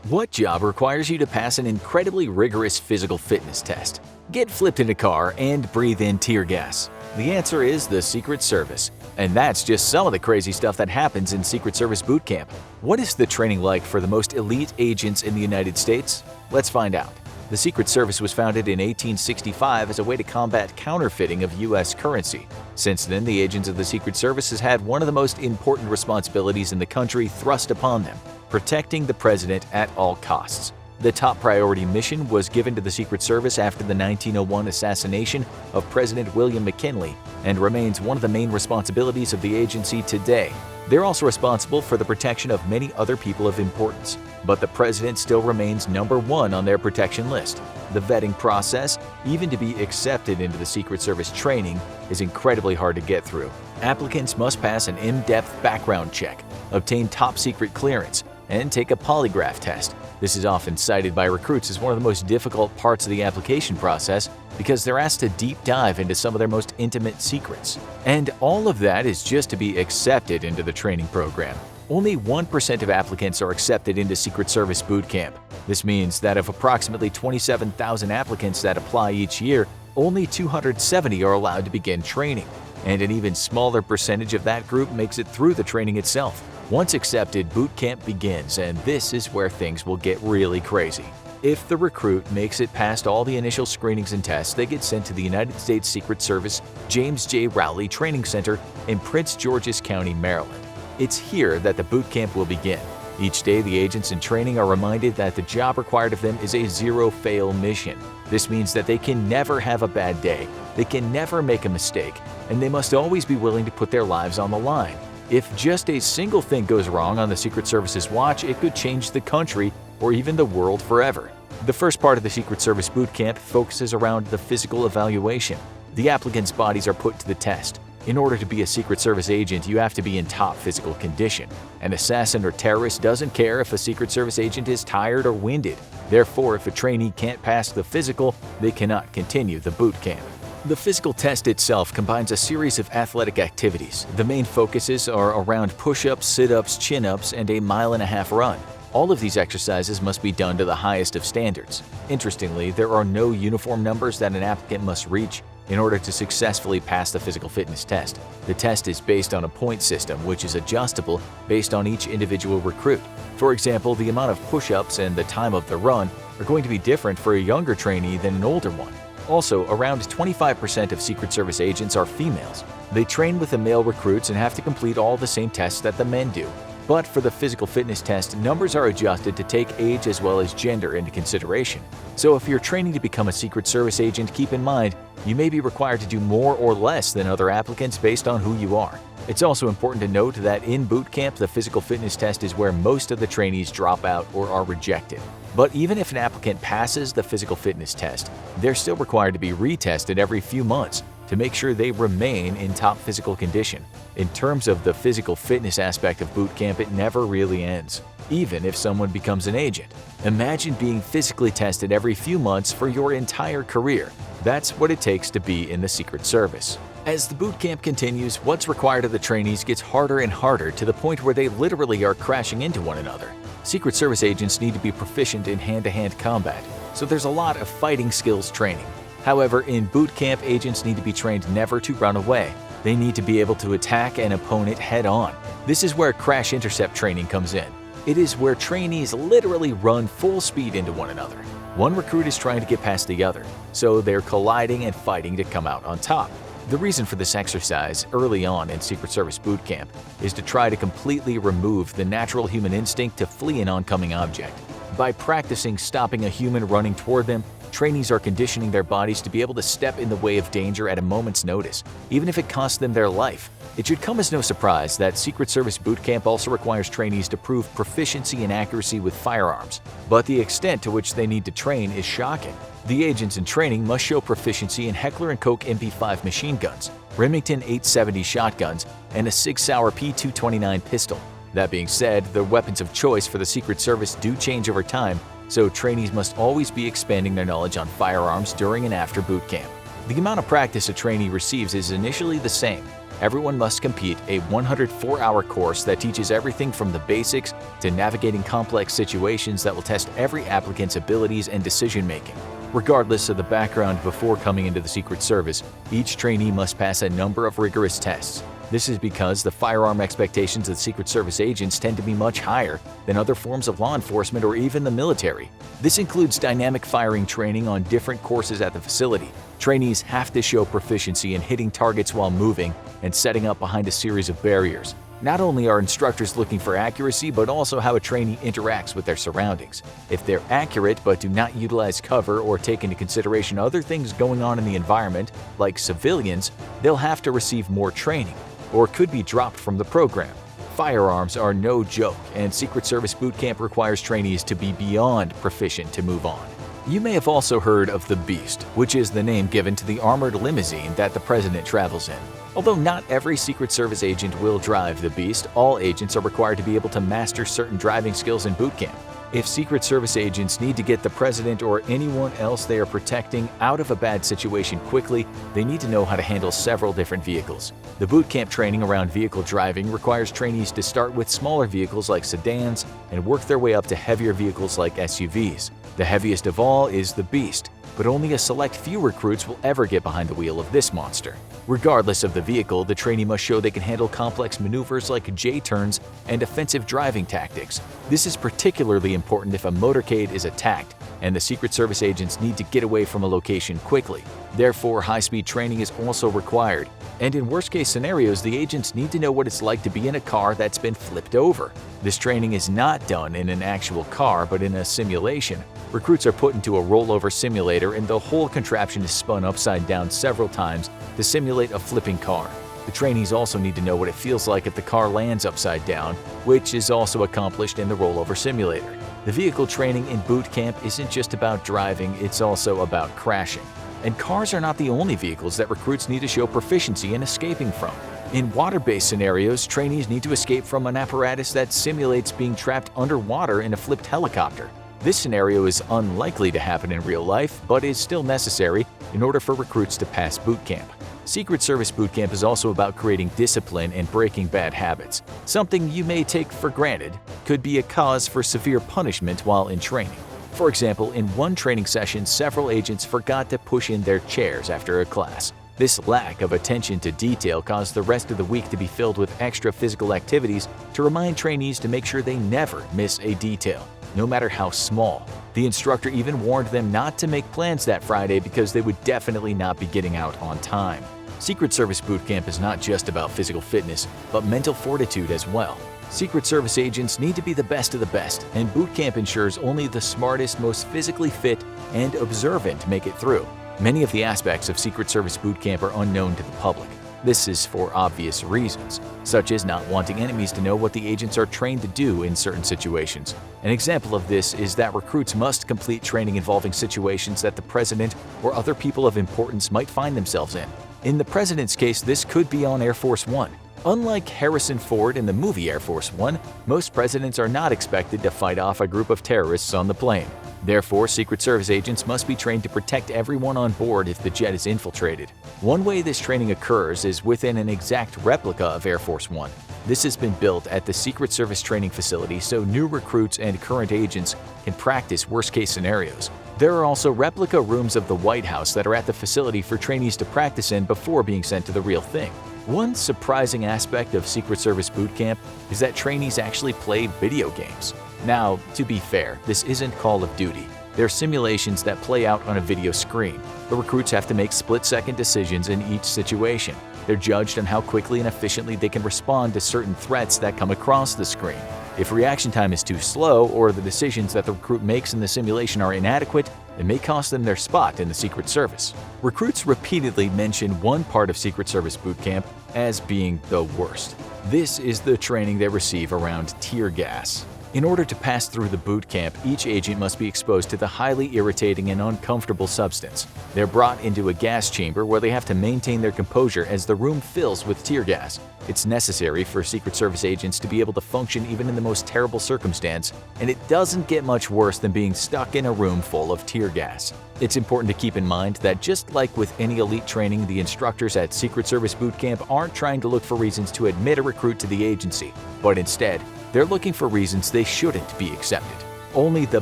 What job requires you to pass an incredibly rigorous physical fitness test, get flipped in a car, and breathe in tear gas? The answer is the Secret Service. And that's just some of the crazy stuff that happens in Secret Service boot camp. What is the training like for the most elite agents in the United States? Let's find out. The Secret Service was founded in 1865 as a way to combat counterfeiting of U.S. currency. Since then, the agents of the Secret Service has had one of the most important responsibilities in the country thrust upon them: protecting the president at all costs. The top priority mission was given to the Secret Service after the 1901 assassination of President William McKinley and remains one of the main responsibilities of the agency today. They're also responsible for the protection of many other people of importance, but the president still remains number one on their protection list. The vetting process, even to be accepted into the Secret Service training, is incredibly hard to get through. Applicants must pass an in-depth background check, obtain top-secret clearance, and take a polygraph test. This is often cited by recruits as one of the most difficult parts of the application process because they're asked to deep dive into some of their most intimate secrets. And all of that is just to be accepted into the training program. Only 1% of applicants are accepted into Secret Service boot camp. This means that of approximately 27,000 applicants that apply each year, only 270 are allowed to begin training. And an even smaller percentage of that group makes it through the training itself. Once accepted, boot camp begins, and this is where things will get really crazy. If the recruit makes it past all the initial screenings and tests, they get sent to the United States Secret Service James J. Rowley Training Center in Prince George's County, Maryland. It's here that the boot camp will begin. Each day, the agents in training are reminded that the job required of them is a zero-fail mission. This means that they can never have a bad day, they can never make a mistake, and they must always be willing to put their lives on the line. If just a single thing goes wrong on the Secret Service's watch, it could change the country or even the world forever. The first part of the Secret Service boot camp focuses around the physical evaluation. The applicants' bodies are put to the test. In order to be a Secret Service agent, you have to be in top physical condition. An assassin or terrorist doesn't care if a Secret Service agent is tired or winded. Therefore, if a trainee can't pass the physical, they cannot continue the boot camp. The physical test itself combines a series of athletic activities. The main focuses are around push-ups, sit-ups, chin-ups, and a mile-and-a-half run. All of these exercises must be done to the highest of standards. Interestingly, there are no uniform numbers that an applicant must reach in order to successfully pass the physical fitness test. The test is based on a point system which is adjustable based on each individual recruit. For example, the amount of push-ups and the time of the run are going to be different for a younger trainee than an older one. Also, around 25% of Secret Service agents are females. They train with the male recruits and have to complete all the same tests that the men do. But for the physical fitness test, numbers are adjusted to take age as well as gender into consideration. So if you're training to become a Secret Service agent, keep in mind you may be required to do more or less than other applicants based on who you are. It's also important to note that in boot camp, the physical fitness test is where most of the trainees drop out or are rejected. But even if an applicant passes the physical fitness test, they're still required to be retested every few months to make sure they remain in top physical condition. In terms of the physical fitness aspect of boot camp, it never really ends, even if someone becomes an agent. Imagine being physically tested every few months for your entire career. That's what it takes to be in the Secret Service. As the boot camp continues, what's required of the trainees gets harder and harder to the point where they literally are crashing into one another. Secret Service agents need to be proficient in hand-to-hand combat, so there's a lot of fighting skills training. However, in boot camp, agents need to be trained never to run away. They need to be able to attack an opponent head-on. This is where crash intercept training comes in. It is where trainees literally run full speed into one another. One recruit is trying to get past the other, so they're colliding and fighting to come out on top. The reason for this exercise early on in Secret Service boot camp is to try to completely remove the natural human instinct to flee an oncoming object. By practicing stopping a human running toward them, trainees are conditioning their bodies to be able to step in the way of danger at a moment's notice, even if it costs them their life. It should come as no surprise that Secret Service boot camp also requires trainees to prove proficiency and accuracy with firearms, but the extent to which they need to train is shocking. The agents in training must show proficiency in Heckler & Koch MP5 machine guns, Remington 870 shotguns, and a Sig Sauer P229 pistol. That being said, the weapons of choice for the Secret Service do change over time, so trainees must always be expanding their knowledge on firearms during and after boot camp. The amount of practice a trainee receives is initially the same, everyone must complete a 104-hour course that teaches everything from the basics to navigating complex situations that will test every applicant's abilities and decision-making. Regardless of the background before coming into the Secret Service, each trainee must pass a number of rigorous tests. This is because the firearm expectations of the Secret Service agents tend to be much higher than other forms of law enforcement or even the military. This includes dynamic firing training on different courses at the facility. Trainees have to show proficiency in hitting targets while moving and setting up behind a series of barriers. Not only are instructors looking for accuracy, but also how a trainee interacts with their surroundings. If they're accurate but do not utilize cover or take into consideration other things going on in the environment, like civilians, they'll have to receive more training or could be dropped from the program. Firearms are no joke, and Secret Service boot camp requires trainees to be beyond proficient to move on. You may have also heard of the Beast, which is the name given to the armored limousine that the president travels in. Although not every Secret Service agent will drive the Beast, all agents are required to be able to master certain driving skills in boot camp. If Secret Service agents need to get the president or anyone else they are protecting out of a bad situation quickly, they need to know how to handle several different vehicles. The boot camp training around vehicle driving requires trainees to start with smaller vehicles like sedans and work their way up to heavier vehicles like SUVs. The heaviest of all is the Beast, but only a select few recruits will ever get behind the wheel of this monster. Regardless of the vehicle, the trainee must show they can handle complex maneuvers like J-turns and offensive driving tactics. This is particularly important if a motorcade is attacked and the Secret Service agents need to get away from a location quickly. Therefore, high-speed training is also required. And in worst-case scenarios, the agents need to know what it's like to be in a car that's been flipped over. This training is not done in an actual car, but in a simulation. Recruits are put into a rollover simulator and the whole contraption is spun upside down several times to simulate a flipping car. The trainees also need to know what it feels like if the car lands upside down, which is also accomplished in the rollover simulator. The vehicle training in boot camp isn't just about driving, it's also about crashing. And cars are not the only vehicles that recruits need to show proficiency in escaping from. In water-based scenarios, trainees need to escape from an apparatus that simulates being trapped underwater in a flipped helicopter. This scenario is unlikely to happen in real life, but is still necessary in order for recruits to pass boot camp. Secret Service boot camp is also about creating discipline and breaking bad habits. Something you may take for granted could be a cause for severe punishment while in training. For example, in one training session, several agents forgot to push in their chairs after a class. This lack of attention to detail caused the rest of the week to be filled with extra physical activities to remind trainees to make sure they never miss a detail, no matter how small. The instructor even warned them not to make plans that Friday because they would definitely not be getting out on time. Secret Service boot camp is not just about physical fitness, but mental fortitude as well. Secret Service agents need to be the best of the best, and boot camp ensures only the smartest, most physically fit, and observant make it through. Many of the aspects of Secret Service boot camp are unknown to the public. This is for obvious reasons, such as not wanting enemies to know what the agents are trained to do in certain situations. An example of this is that recruits must complete training involving situations that the president or other people of importance might find themselves in. In the president's case, this could be on Air Force One. Unlike Harrison Ford in the movie Air Force One, most presidents are not expected to fight off a group of terrorists on the plane. Therefore, Secret Service agents must be trained to protect everyone on board if the jet is infiltrated. One way this training occurs is within an exact replica of Air Force One. This has been built at the Secret Service training facility so new recruits and current agents can practice worst-case scenarios. There are also replica rooms of the White House that are at the facility for trainees to practice in before being sent to the real thing. One surprising aspect of Secret Service boot camp is that trainees actually play video games. Now, to be fair, this isn't Call of Duty. They're simulations that play out on a video screen. The recruits have to make split-second decisions in each situation. They're judged on how quickly and efficiently they can respond to certain threats that come across the screen. If reaction time is too slow or the decisions that the recruit makes in the simulation are inadequate, it may cost them their spot in the Secret Service. Recruits repeatedly mention one part of Secret Service boot camp as being the worst. This is the training they receive around tear gas. In order to pass through the boot camp, each agent must be exposed to the highly irritating and uncomfortable substance. They're brought into a gas chamber where they have to maintain their composure as the room fills with tear gas. It's necessary for Secret Service agents to be able to function even in the most terrible circumstance, and it doesn't get much worse than being stuck in a room full of tear gas. It's important to keep in mind that just like with any elite training, the instructors at Secret Service Boot Camp aren't trying to look for reasons to admit a recruit to the agency, but instead, they're looking for reasons they shouldn't be accepted. Only the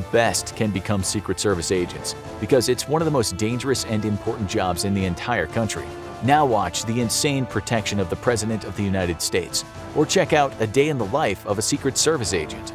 best can become Secret Service agents, because it's one of the most dangerous and important jobs in the entire country. Now watch the insane protection of the President of the United States, or check out a day in the life of a Secret Service agent.